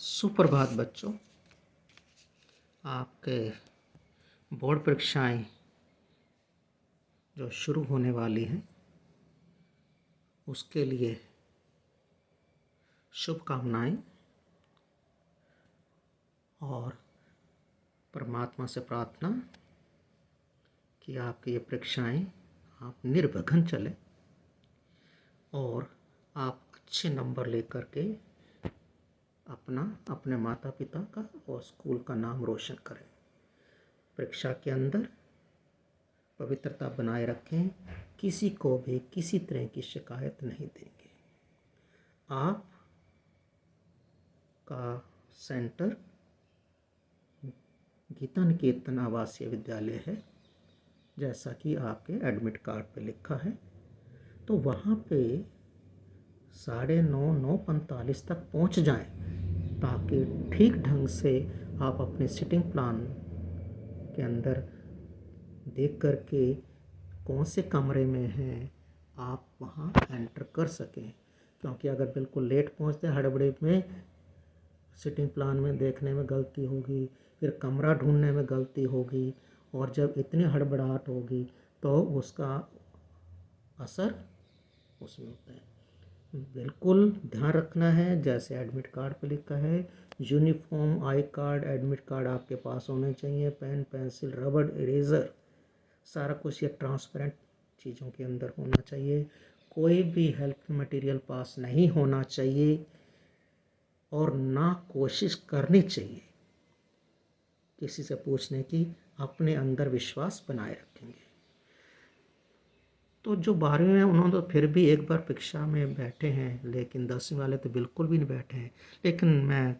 सुप्रभात बच्चों। आपके बोर्ड परीक्षाएं जो शुरू होने वाली हैं उसके लिए शुभकामनाएं और परमात्मा से प्रार्थना कि आपकी ये परीक्षाएं आप निर्विघ्न चलें और आप अच्छे नंबर लेकर के अपने माता पिता का और स्कूल का नाम रोशन करें। परीक्षा के अंदर पवित्रता बनाए रखें, किसी को भी किसी तरह की शिकायत नहीं देंगे। आप का सेंटर गीता निकेतन आवासीय विद्यालय है, जैसा कि आपके एडमिट कार्ड पे लिखा है। तो वहाँ पे 9:45 तक पहुँच जाएं, ताकि ठीक ढंग से आप अपने सिटिंग प्लान के अंदर देख कर के कौन से कमरे में हैं आप वहाँ एंटर कर सकें। क्योंकि अगर बिल्कुल लेट पहुँचते हड़बड़ी में सिटिंग प्लान में देखने में गलती होगी, फिर कमरा ढूंढने में गलती होगी, और जब इतनी हड़बड़ाहट होगी तो उसका असर उसमें होता है। बिल्कुल ध्यान रखना है, जैसे एडमिट कार्ड पर लिखा है, uniform I card admit card आपके पास होने चाहिए, पेन पेंसिल रबड़ इरेज़र सारा कुछ ये ट्रांसपेरेंट चीज़ों के अंदर होना चाहिए। कोई भी हेल्प मटेरियल पास नहीं होना चाहिए और ना कोशिश करनी चाहिए किसी से पूछने की। अपने अंदर विश्वास बनाए रखेंगे। तो जो 12वीं में उन्होंने तो फिर भी एक बार परीक्षा में बैठे हैं, लेकिन 10वीं वाले तो बिल्कुल भी नहीं बैठे हैं। लेकिन मैं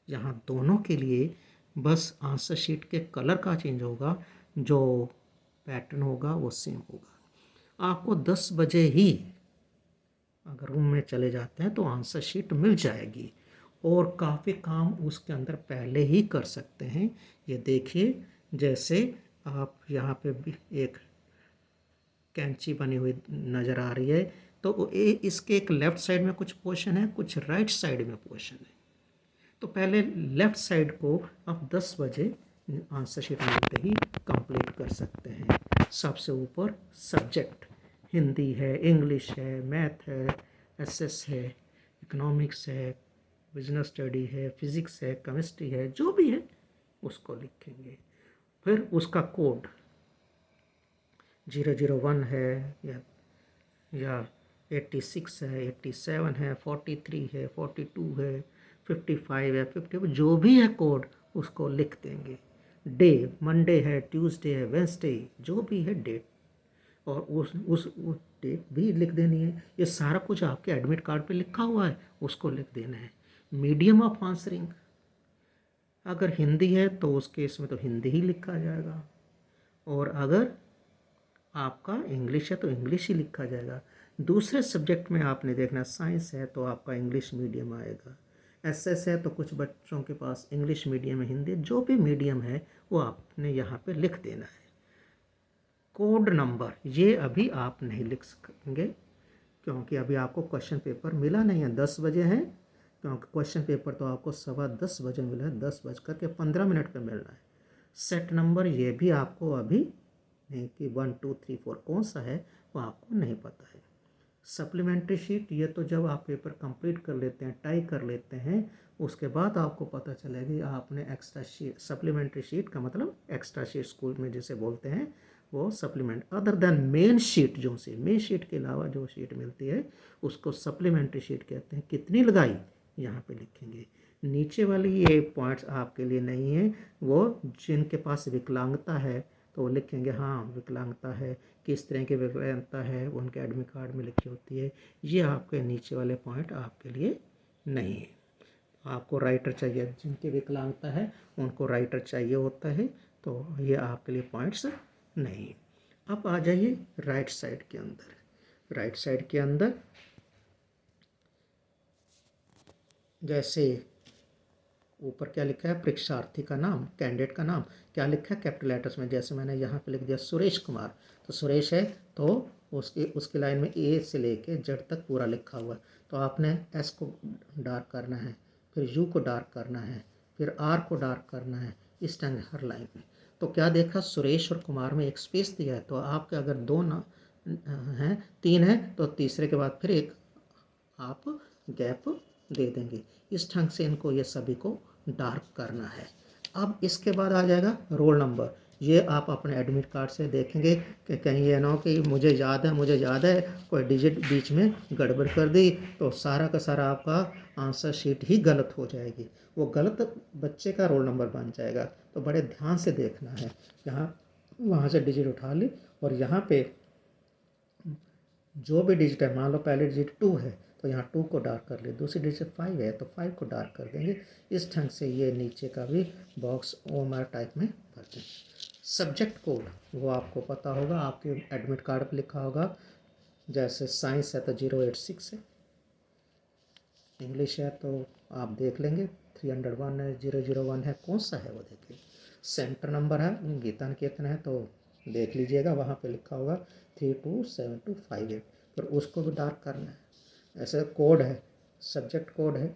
यहाँ दोनों के लिए बस आंसर शीट के कलर का चेंज होगा, जो पैटर्न होगा वो सेम होगा। आपको 10 बजे ही अगर रूम में चले जाते हैं तो आंसर शीट मिल जाएगी, और काफ़ी काम उसके अंदर पहले ही कर सकते हैं। ये देखिए, जैसे आप यहाँ पे भी एक कैंची बनी हुई नज़र आ रही है, तो इसके एक लेफ़्ट साइड में कुछ पोर्शन है, कुछ राइट साइड में पोर्शन है। तो पहले लेफ़्ट साइड को आप 10 बजे आंसर शीट मिलते ही कंप्लीट कर सकते हैं। सबसे ऊपर सब्जेक्ट हिंदी है, इंग्लिश है, मैथ है, एसएस है, इकोनॉमिक्स है, बिजनेस स्टडी है, फिज़िक्स है, केमिस्ट्री है, जो भी है उसको लिखेंगे। फिर उसका कोड 001 है या 86 है, 87 है, 43 है, 42 है, 55 है, 50, जो भी है कोड उसको लिख देंगे। डे मंडे है, ट्यूसडे है, वेंसडे, जो भी है डेट, और उस डेट भी लिख देनी है। ये सारा कुछ आपके एडमिट कार्ड पे लिखा हुआ है, उसको लिख देना है। मीडियम ऑफ आंसरिंग अगर हिंदी है तो उस केस में तो हिंदी ही लिखा जाएगा, और अगर आपका इंग्लिश है तो इंग्लिश ही लिखा जाएगा। दूसरे सब्जेक्ट में आपने देखना, साइंस है तो आपका इंग्लिश मीडियम आएगा, एसएस है तो कुछ बच्चों के पास इंग्लिश मीडियम है, हिंदी, जो भी मीडियम है वो आपने यहाँ पे लिख देना है। कोड नंबर ये अभी आप नहीं लिख सकेंगे, क्योंकि अभी आपको क्वेश्चन पेपर मिला नहीं है। 10 बजे है, क्योंकि क्वेश्चन पेपर तो आपको 10:15 बजे मिला है, 10:15 पर मिलना है। सेट नंबर ये भी आपको अभी नहीं कि 1 2 3 4 कौन सा है वो आपको नहीं पता है। सप्लीमेंट्री शीट ये तो जब आप पेपर कंप्लीट कर लेते हैं, टाई कर लेते हैं, उसके बाद आपको पता चलेगी आपने एक्स्ट्रा शीट। सप्लीमेंट्री शीट का मतलब एक्स्ट्रा शीट स्कूल में जिसे बोलते हैं, वो supplement other than main sheet, जो से मेन शीट के अलावा जो शीट मिलती है उसको सप्लीमेंट्री शीट कहते हैं। कितनी लगाई यहाँ पे लिखेंगे। नीचे वाली ये पॉइंट्स आपके लिए नहीं है, वो जिनके पास विकलांगता है तो लिखेंगे हाँ विकलांगता है, किस तरह की विकलांगता है उनके एडमिट कार्ड में लिखी होती है। ये आपके नीचे वाले पॉइंट आपके लिए नहीं है। आपको राइटर चाहिए, जिनकी विकलांगता है उनको राइटर चाहिए होता है, तो ये आपके लिए पॉइंट्स नहीं। अब आ जाइए राइट साइड के अंदर। राइट साइड के अंदर जैसे ऊपर क्या लिखा है, परीक्षार्थी का नाम, कैंडिडेट का नाम क्या लिखा है कैपिटल लेटर्स में। जैसे मैंने यहाँ पे लिख दिया सुरेश कुमार, तो सुरेश है तो उसकी लाइन में ए से लेके जेड तक पूरा लिखा हुआ है, तो आपने एस को डार्क करना है, फिर यू को डार्क करना है, फिर आर को डार्क करना है, इस ढंग हर लाइन में। तो क्या देखा, सुरेश और कुमार में एक स्पेस दिया है, तो आपके अगर दो ना हैं, तीन है, तो तीसरे के बाद फिर एक आप गैप दे देंगे। इस ढंग से इनको ये सभी को डार्क करना है। अब इसके बाद आ जाएगा रोल नंबर। ये आप अपने एडमिट कार्ड से देखेंगे कि कहीं ये ना हो कि मुझे याद है कोई डिजिट बीच में गड़बड़ कर दी तो सारा का सारा आपका आंसर शीट ही गलत हो जाएगी, वो गलत बच्चे का रोल नंबर बन जाएगा। तो बड़े ध्यान से देखना है। यहाँ वहाँ से डिजिट उठा ली और यहाँ पे जो भी डिजिट है, मान लो पहले डिजिट 2 है तो यहाँ 2 को डार्क कर ले, दूसरी डिजिट 5 है तो 5 को डार्क कर देंगे। इस ढंग से ये नीचे का भी बॉक्स ओमआर टाइप में भर देंगे। सब्जेक्ट कोड वो आपको पता होगा, आपके एडमिट कार्ड पर लिखा होगा। जैसे साइंस है तो 086 है, इंग्लिश है तो आप देख लेंगे 301 है, 001 है, कौन सा है वो देखिए। सेंटर नंबर है, गीता निकेतन है तो देख लीजिएगा, वहाँ पे लिखा होगा 327258, फिर उसको भी डार्क करना है। ऐसे कोड है, सब्जेक्ट कोड है,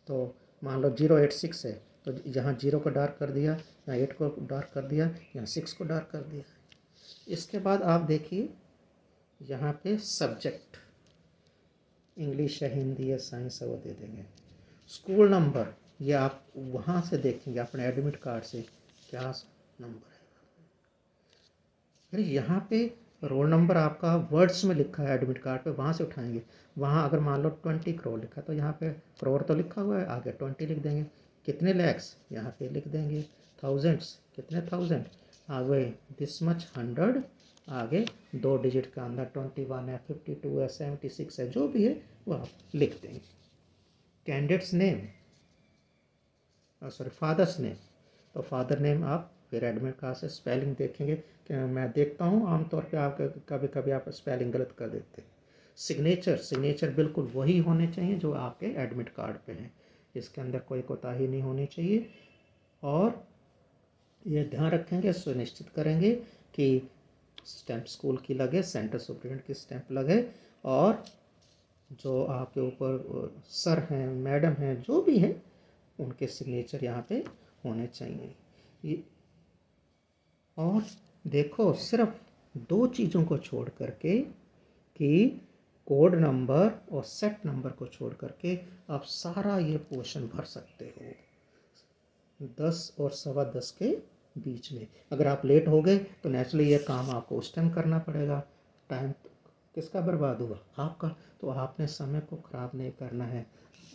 तो मान लो 086 है तो यहाँ 0 को डार्क कर दिया, यहाँ 8 को डार्क कर दिया, यहाँ 6 को डार्क कर दिया। इसके बाद आप देखिए यहाँ पे सब्जेक्ट इंग्लिश है, हिंदी है, साइंस है, वो दे देंगे। स्कूल नंबर ये आप वहाँ से देखेंगे अपने एडमिट कार्ड से क्या नंबर है। फिर यहाँ पे रोल नंबर आपका वर्ड्स में लिखा है एडमिट कार्ड पे, वहाँ से उठाएंगे। वहाँ अगर मान लो 20 करोड़ लिखा है तो यहाँ पे करोड़ तो लिखा हुआ है, आगे 20 लिख देंगे। कितने लैक्स यहाँ पे लिख देंगे, थाउजेंड्स कितने थाउजेंड, आगे दिस मच 100, आगे 2 डिजिट का अंदर 21 है, 52 है, 76 है, जो भी है वो आप लिख देंगे। Candidates name, sorry father's name, तो फादर नेम आप फिर एडमिट कार्ड से स्पेलिंग देखेंगे कि मैं देखता हूँ आमतौर पे आप कभी कभी आप स्पेलिंग गलत कर देते हैं। सिग्नेचर बिल्कुल वही होने चाहिए जो आपके एडमिट कार्ड पे हैं, इसके अंदर कोई कोताही नहीं होनी चाहिए। और ये ध्यान रखेंगे, सुनिश्चित करेंगे कि स्टैंप स्कूल की लगे, सेंटर सुप्रिटेंडेंट की स्टैंप लगे, और जो आपके ऊपर सर हैं, मैडम हैं, जो भी हैं उनके सिग्नेचर यहाँ पे होने चाहिए। और देखो सिर्फ 2 चीज़ों को छोड़ करके कि कोड नंबर और सेट नंबर को छोड़ करके आप सारा ये पोर्शन भर सकते हो 10 और 10:15 के बीच में। अगर आप लेट हो गए तो नेचुरली ये काम आपको उस टाइम करना पड़ेगा। टाइम किसका बर्बाद हुआ, आपका। तो आपने समय को ख़राब नहीं करना है,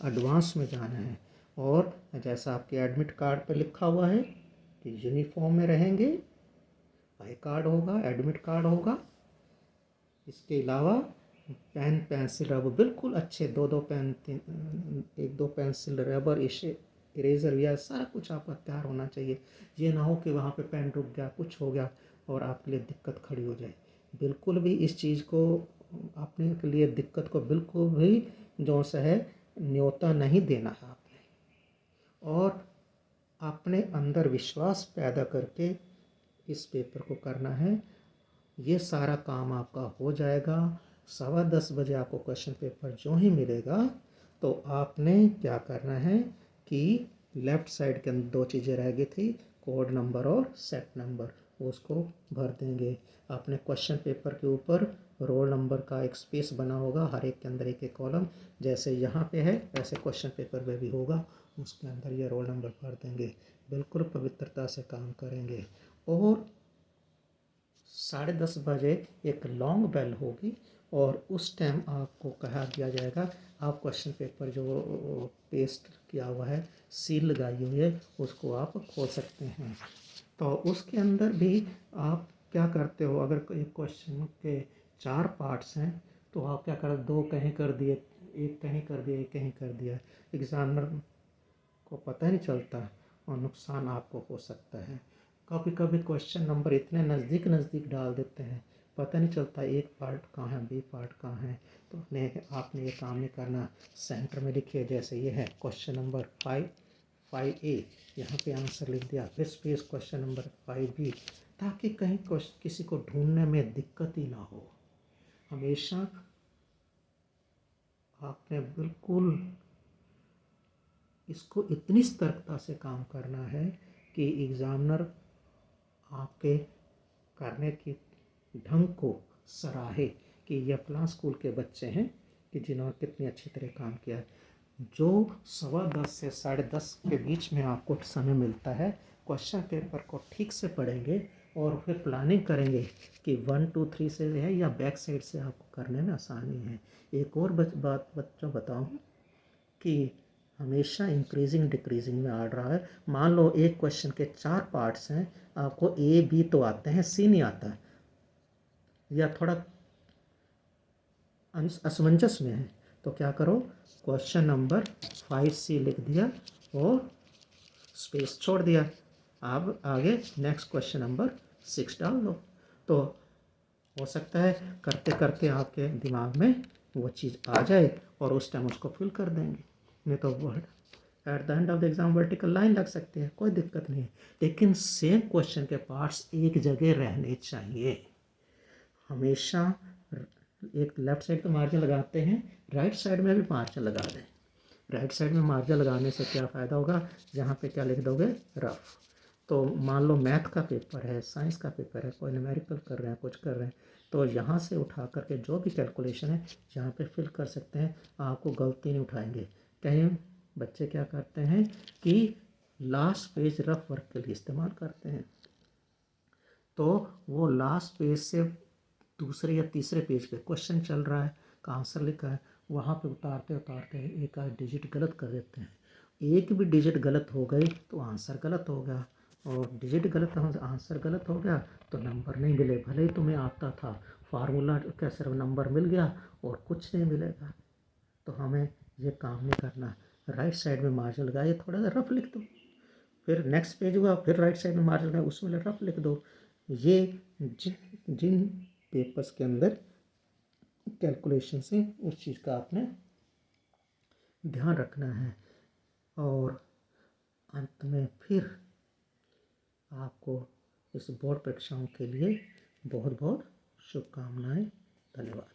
एडवांस में जाना है। और जैसा आपके एडमिट कार्ड पे लिखा हुआ है कि यूनिफॉर्म में रहेंगे, आई कार्ड होगा, एडमिट कार्ड होगा, इसके अलावा पेन पेंसिल रबर बिल्कुल अच्छे, 2 पेन, 1-2 पेंसिल रबर, इरेजर या सारा कुछ आपका तैयार होना चाहिए। ये ना हो कि वहाँ पे पेन रुक गया, कुछ हो गया और आपके लिए दिक्कत खड़ी हो जाए। बिल्कुल भी इस चीज़ को, अपने के लिए दिक्कत को बिल्कुल भी जो सा है न्योता नहीं देना है आपने। और अपने अंदर विश्वास पैदा करके इस पेपर को करना है। ये सारा काम आपका हो जाएगा। 10:15 बजे आपको क्वेश्चन पेपर जो ही मिलेगा तो आपने क्या करना है कि लेफ़्ट साइड के अंदर 2 चीज़ें रह गई थी, कोड नंबर और सेट नंबर, उसको भर देंगे। आपने क्वेश्चन पेपर के ऊपर रोल नंबर का एक स्पेस बना होगा, हर एक के अंदर एक कॉलम, जैसे यहाँ पे है वैसे क्वेश्चन पेपर में भी होगा, उसके अंदर ये रोल नंबर भर देंगे। बिल्कुल पवित्रता से काम करेंगे। और 10:30 बजे एक लॉन्ग बेल होगी और उस टाइम आपको कहा दिया जाएगा, आप क्वेश्चन पेपर जो पेस्ट किया हुआ है, सील लगाई हुई है, उसको आप खोल सकते हैं। तो उसके अंदर भी आप क्या करते हो, अगर कोई क्वेश्चन के 4 पार्ट्स हैं तो आप क्या कर, 2 कहीं कर दिए, एक कहीं कर दिया, एक कहीं कर दिया, एग्जामिनर को पता नहीं चलता और नुकसान आपको हो सकता है। कभी कभी क्वेश्चन नंबर इतने नज़दीक डाल देते हैं, पता नहीं चलता एक पार्ट कहाँ है, बी पार्ट कहाँ है। तो आपने ये काम नहीं करना। सेंटर में लिखिए, जैसे ये है क्वेश्चन नंबर 5A, यहाँ पे आंसर लिख दिया, फिर स्पेस क्वेश्चन नंबर 5B, ताकि कहीं किसी को ढूंढने में दिक्कत ही ना हो। हमेशा आपने बिल्कुल इसको इतनी सतर्कता से काम करना है कि एग्ज़ामिनर आपके करने की ढंग को सराहे कि यह फलां स्कूल के बच्चे हैं कि जिन्होंने कितनी अच्छी तरह काम किया है। जो 10:15 से 10:30 के बीच में आपको समय मिलता है, क्वेश्चन पेपर को ठीक से पढ़ेंगे और फिर प्लानिंग करेंगे कि 1 2 3 से है या बैक साइड से आपको करने में आसानी है। एक और बात बच्चों बताऊं कि हमेशा इंक्रीजिंग डिक्रीजिंग में आ रहा है। मान लो एक क्वेश्चन के 4 पार्ट्स हैं, आपको ए बी तो आते हैं, सी नहीं आता या थोड़ा असमंजस में है, तो क्या करो, क्वेश्चन नंबर 5C लिख दिया और स्पेस छोड़ दिया। अब आगे नेक्स्ट क्वेश्चन नंबर 6 डाल दो। तो हो सकता है करते करते आपके दिमाग में वो चीज़ आ जाए और उस टाइम उसको फिल कर देंगे। नहीं तो word at the end of the exam vertical line लग सकती है, कोई दिक्कत नहीं है, लेकिन सेम क्वेश्चन के पार्ट्स एक जगह रहने चाहिए। हमेशा एक लेफ़्ट साइड पे मार्जिन लगाते हैं, राइट साइड में भी मार्जिन लगा दें। राइट साइड में मार्जिन लगाने से क्या फ़ायदा होगा, यहाँ पे क्या लिख दोगे, रफ। तो मान लो मैथ का पेपर है, साइंस का पेपर है, कोई न्यूमेरिकल कर रहे हैं, कुछ कर रहे हैं, तो यहाँ से उठा करके जो भी कैलकुलेशन है यहाँ पे फिल कर सकते हैं, आपको गलती नहीं उठाएंगे। कहीं बच्चे क्या करते हैं कि लास्ट पेज रफ वर्क के लिए इस्तेमाल करते हैं, तो वो लास्ट पेज से दूसरे या तीसरे पेज पे क्वेश्चन चल रहा है का आंसर लिखा है, वहाँ पे उतारते उतारते एक आध डिजिट गलत कर देते हैं। एक भी डिजिट गलत हो गई तो आंसर गलत हो गया, और डिजिट गलत आंसर गलत हो गया तो नंबर नहीं मिले, भले ही तुम्हें आता था फार्मूला क्या, सिर्फ नंबर मिल गया और कुछ नहीं मिलेगा। तो हमें ये काम नहीं करना। राइट साइड में मार्जिन लगाइए, थोड़ा सा रफ लिख दो, फिर नेक्स्ट पेज हुआ, फिर राइट साइड में मार्जिन लगाए, उसमें रफ लिख दो। ये जिन पेपर्स के अंदर कैलकुलेशन से उस चीज़ का आपने ध्यान रखना है। और अंत में फिर आपको इस बोर्ड परीक्षाओं के लिए बहुत बहुत शुभकामनाएं। धन्यवाद।